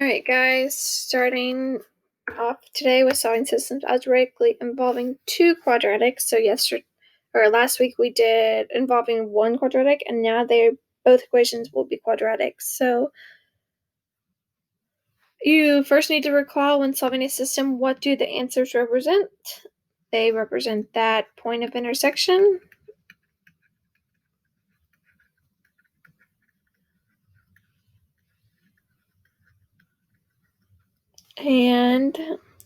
Alright guys, starting off today with solving systems algebraically involving two quadratics. So last week we did involving one quadratic, and now both equations will be quadratics. So you first need to recall, when solving a system, what do the answers represent? They represent that point of intersection. And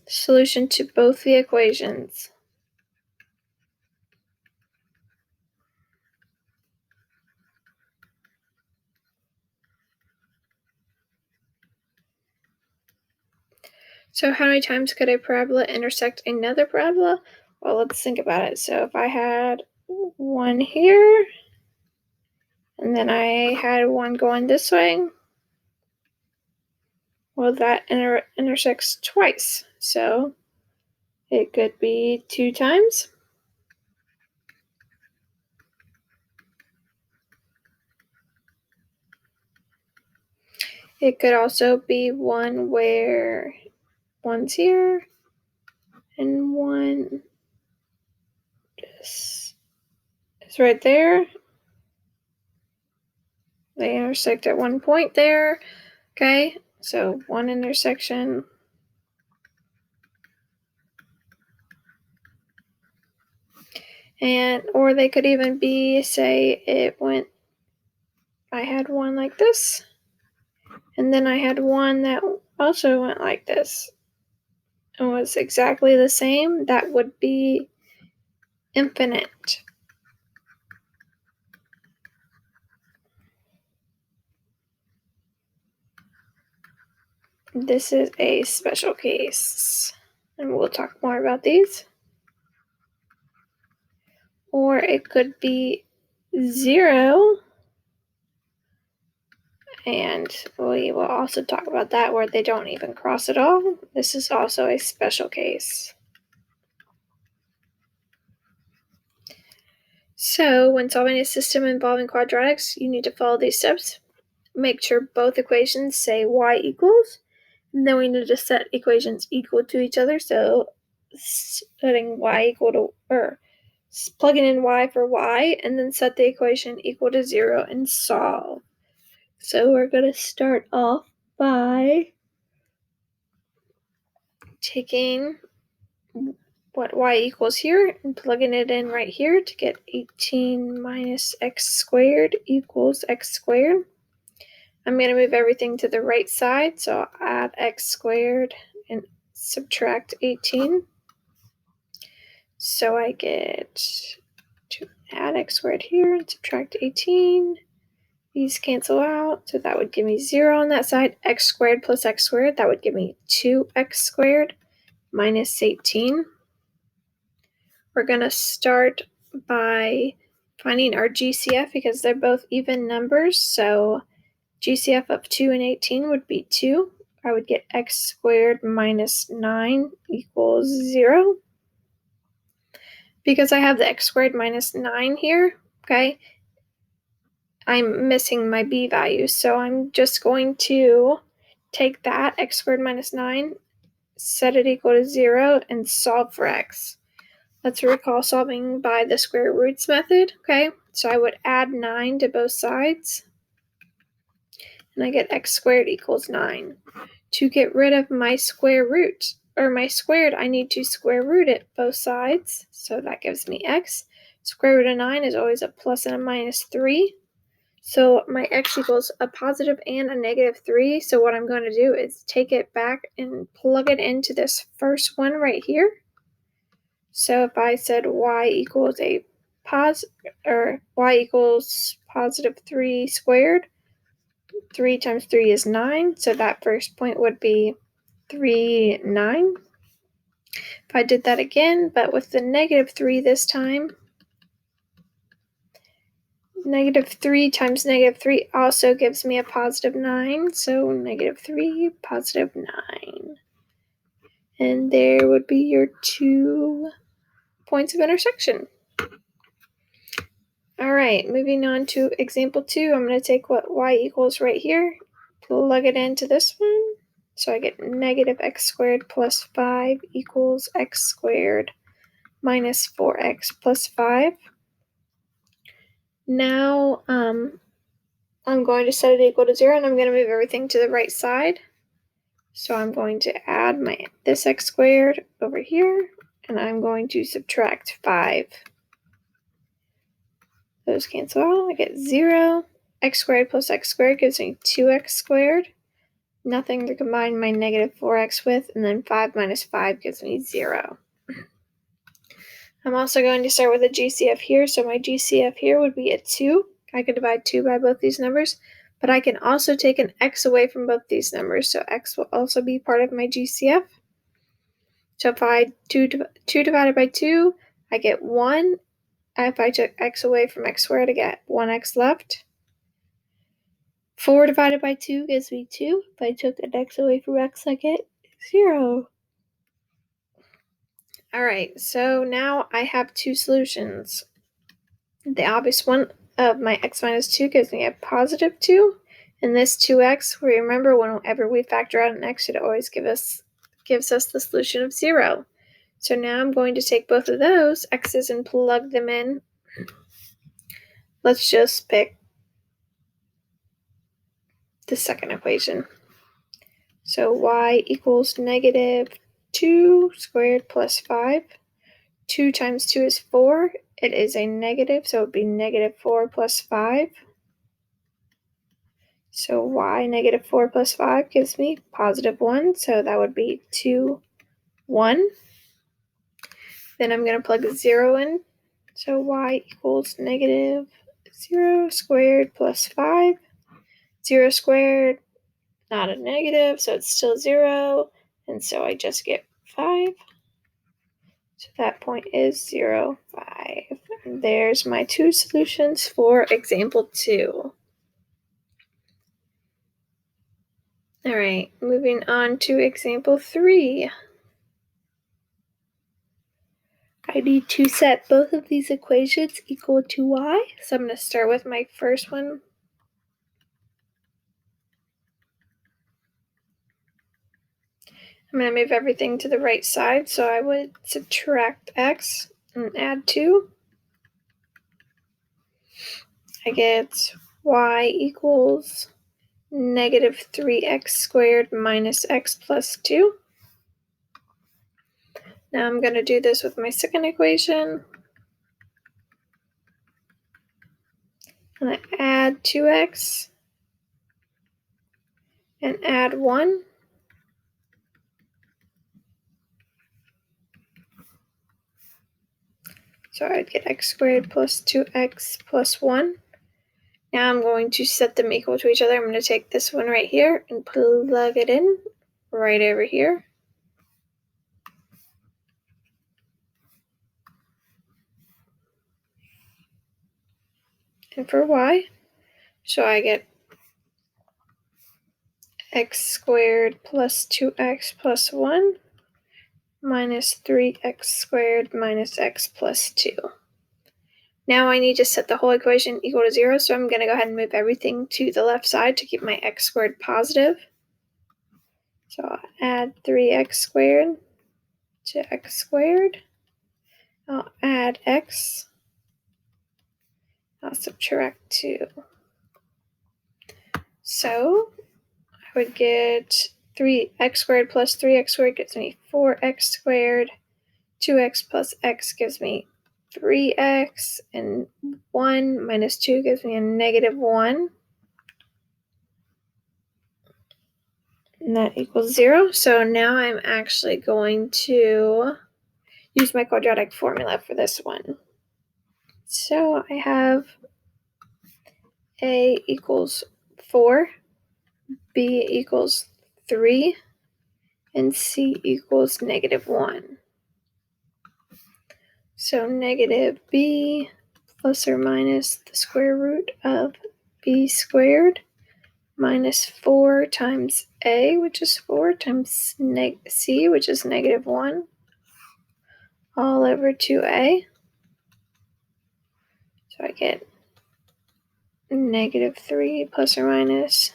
solution to both the equations. So how many times could a parabola intersect another parabola? Well, let's think about it. So if I had one here, and then I had one going this way, well, that intersects twice. So it could be 2 times. It could also be one where one's here and one just is right there. They intersect at one point there. Okay, so one intersection. Or they could even be, say, I had one like this, and then I had one that also went like this and was exactly the same. That would be infinite. This is a special case, and we'll talk more about these. Or it could be 0, and we will also talk about that, where they don't even cross at all. This is also a special case. So when solving a system involving quadratics, you need to follow these steps. Make sure both equations say y equals, and then we need to set equations equal to each other. So setting y equal to, or plugging in y for y, and then set the equation equal to 0 and solve. So we're going to start off by taking what y equals here and plugging it in right here to get 18 minus x squared equals x squared. I'm going to move everything to the right side, so I'll add x squared and subtract 18. So I get to add x squared here and subtract 18. These cancel out, so that would give me 0 on that side. X squared plus x squared, that would give me 2x squared minus 18. We're going to start by finding our GCF because they're both even numbers. So GCF of 2 and 18 would be 2. I would get x squared minus 9 equals 0. Because I have the x squared minus 9 here, okay, I'm missing my b value. So I'm just going to take that, x squared minus 9, set it equal to 0, and solve for x. Let's recall solving by the square roots method, okay? So I would add 9 to both sides, and I get x squared equals 9. To get rid of my square root, or my squared, I need to square root it both sides, so that gives me x. Square root of 9 is always a plus and a minus 3. So my x equals a positive and a negative 3. So what I'm going to do is take it back and plug it into this first one right here. So if I said y equals y equals positive 3 squared, 3 times 3 is 9. So that first point would be 3, 9. If I did that again, but with the negative 3 this time, negative 3 times negative 3 also gives me a positive 9. So negative 3, positive 9. And there would be your 2 points of intersection. All right, moving on to example 2. I'm going to take what y equals right here, plug it into this one, So I get negative x squared plus 5 equals x squared minus 4x plus 5. Now I'm going to set it equal to 0, and I'm going to move everything to the right side. So I'm going to add this x squared over here, and I'm going to subtract 5. Those cancel out. I get 0. X squared plus x squared gives me 2x squared. Nothing to combine my negative 4x with, and then 5 minus 5 gives me 0. I'm also going to start with a GCF here, so my GCF here would be a 2. I could divide 2 by both these numbers, but I can also take an x away from both these numbers, so x will also be part of my GCF. So if I 2 divided by 2, I get 1. If I took x away from x squared, I get 1x left. 4 divided by 2 gives me 2. If I took an x away from x, I get 0. Alright, so now I have two solutions. The obvious one of my x minus 2 gives me a positive 2. And this 2x, remember whenever we factor out an x, it always gives us the solution of 0. So now I'm going to take both of those x's and plug them in. Let's just pick the second equation. So y equals negative 2 squared plus 5. 2 times 2 is 4. It is a negative, so it would be negative 4 plus 5. So y negative 4 plus 5 gives me positive 1, so that would be 2, 1. Then I'm going to plug a 0 in. So y equals negative 0 squared plus 5. 0 squared, not a negative, so it's still 0. And so I just get 5. So that point is 0, 5. And there's my two solutions for example 2. All right, moving on to example 3. I need to set both of these equations equal to y. So I'm going to start with my first one. I'm going to move everything to the right side, so I would subtract x and add 2. I get y equals negative 3x squared minus x plus 2. Now I'm going to do this with my second equation. I'm going to add 2x and add 1. So I'd get x squared plus 2x plus 1. Now I'm going to set them equal to each other. I'm going to take this one right here and plug it in right over here. And for y, so I get x squared plus 2x plus 1 minus 3x squared minus x plus 2. Now I need to set the whole equation equal to 0, so I'm going to go ahead and move everything to the left side to keep my x squared positive. So I'll add 3x squared to x squared. I'll add x. I'll subtract 2. So I would get 3x squared plus 3x squared gives me 4x squared. 2x plus x gives me 3x, and 1 minus 2 gives me a negative 1. And that equals 0. So now I'm actually going to use my quadratic formula for this one. So I have a equals 4, b equals 3, and c equals negative 1. So negative b plus or minus the square root of b squared minus 4 times a, which is 4, times c, which is negative 1, all over 2a. So I get negative 3 plus or minus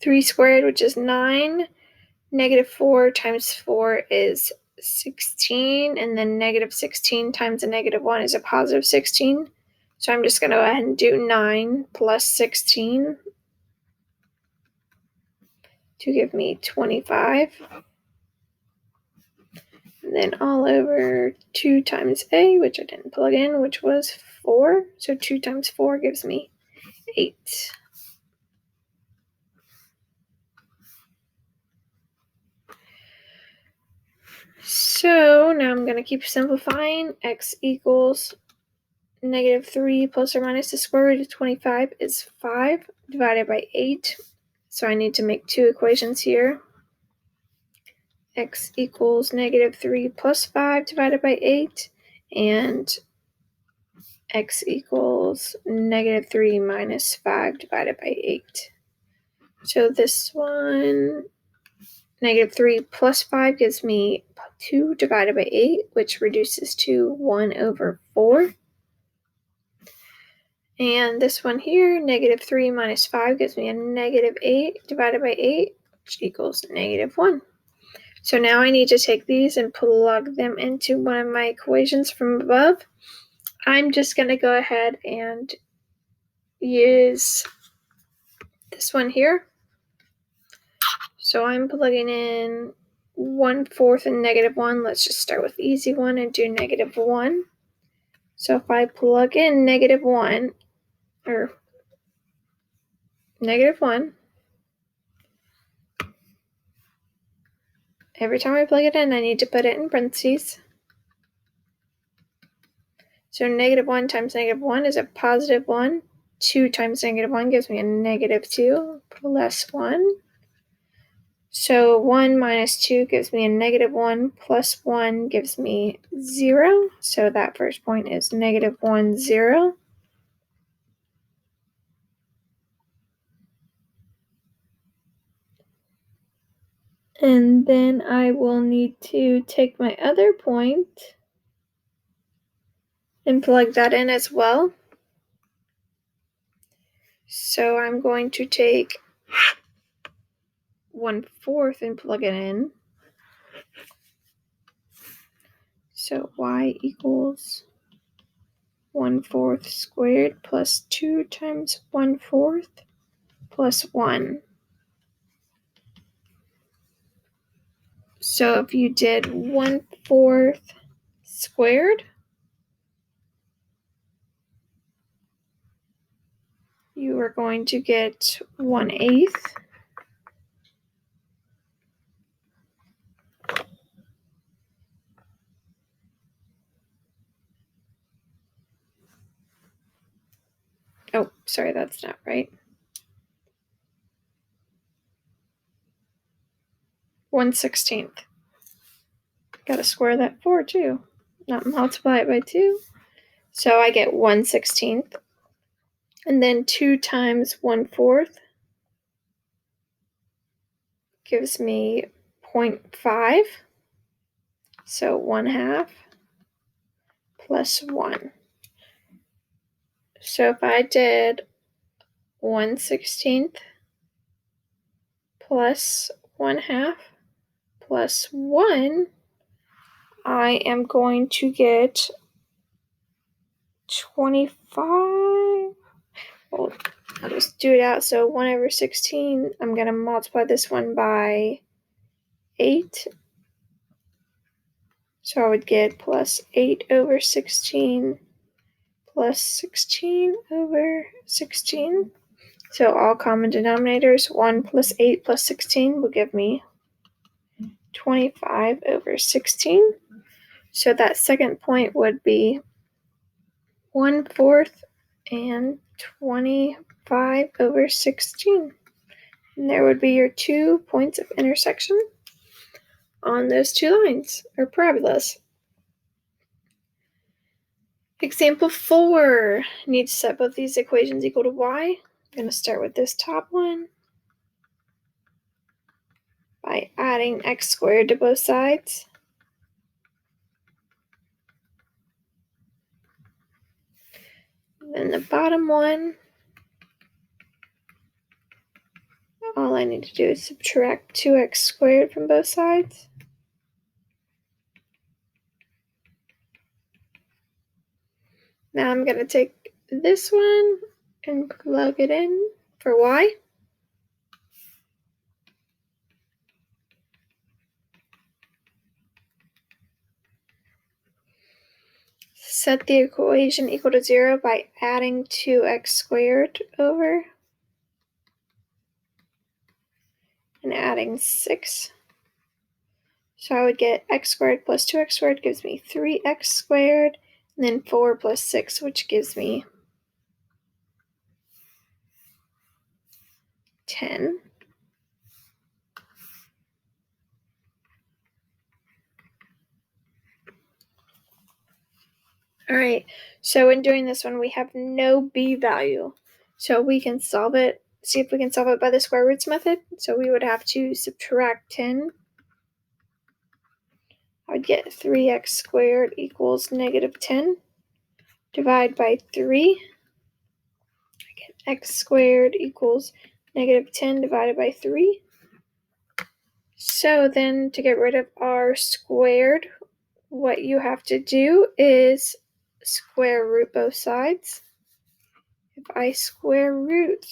3 squared, which is 9, Negative 4 times 4 is 16, and then negative 16 times a negative 1 is a positive 16. So I'm just going to go ahead and do 9 plus 16 to give me 25. And then all over 2 times a, which I didn't plug in, which was 4. So 2 times 4 gives me 8. So now I'm going to keep simplifying. X equals negative 3 plus or minus the square root of 25 is 5 divided by 8. So I need to make two equations here. X equals negative 3 plus 5 divided by 8, and x equals negative 3 minus 5 divided by 8. So this one, negative 3 plus 5 gives me 2 divided by 8, which reduces to 1 over 4. And this one here, negative 3 minus 5 gives me a negative 8 divided by 8, which equals negative 1. So now I need to take these and plug them into one of my equations from above. I'm just going to go ahead and use this one here. So I'm plugging in 1/4 and negative 1. Let's just start with the easy one and do negative 1. So if I plug in negative 1, or negative 1, every time I plug it in, I need to put it in parentheses. So negative 1 times negative 1 is a positive 1. 2 times negative 1 gives me a negative 2 plus 1. So 1 minus 2 gives me a negative 1 plus 1 gives me 0. So that first point is negative 1, 0. And then I will need to take my other point and plug that in as well. So I'm going to take 1/4 and plug it in. So y equals 1/4 squared plus 2 times 1/4 plus 1. So if you did 1/4 squared, you are going to get 1/8. Oh, sorry, that's not right. 1/16. Gotta square that 4 too, not multiply it by 2. So I get 1/16. And then 2 times 1/4 gives me 0.5. So 1/2 plus 1. So if I did 1/16 plus 1/2 plus 1, I am going to get 25. Well, I'll just do it out. So 1/16, I'm going to multiply this one by 8. So I would get plus 8/16 plus 16/16. So all common denominators, 1 plus 8 plus 16 will give me 25/16. So that second point would be 1/4 and 25/16. And there would be your 2 points of intersection on those two lines, or parabolas. Example 4, need to set both these equations equal to y. I'm going to start with this top one by adding x squared to both sides. Then the bottom one, I'll all I need to do is subtract 2x squared from both sides. Now I'm going to take this one and plug it in for y. Set the equation equal to 0 by adding 2x squared over and adding 6. So I would get x squared plus 2x squared gives me 3x squared, and then 4 plus 6, which gives me 10. All right, so in doing this one, we have no b value. So we can solve it, see if we can solve it by the square roots method. So we would have to subtract 10. I would get 3x squared equals negative 10. Divide by 3. I get x squared equals negative 10 divided by 3. So then to get rid of r squared, what you have to do is square root both sides. If I square root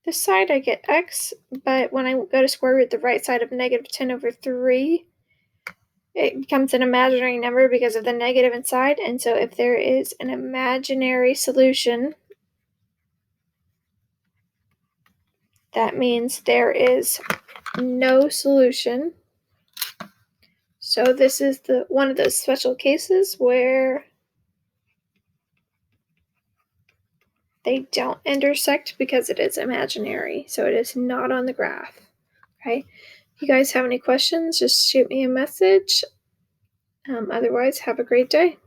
this side, I get x, but when I go to square root the right side of negative 10 over 3, it becomes an imaginary number because of the negative inside. And so if there is an imaginary solution, that means there is no solution. So this is one of those special cases where they don't intersect because it is imaginary. So it is not on the graph. Okay. If you guys have any questions, just shoot me a message. Otherwise, have a great day.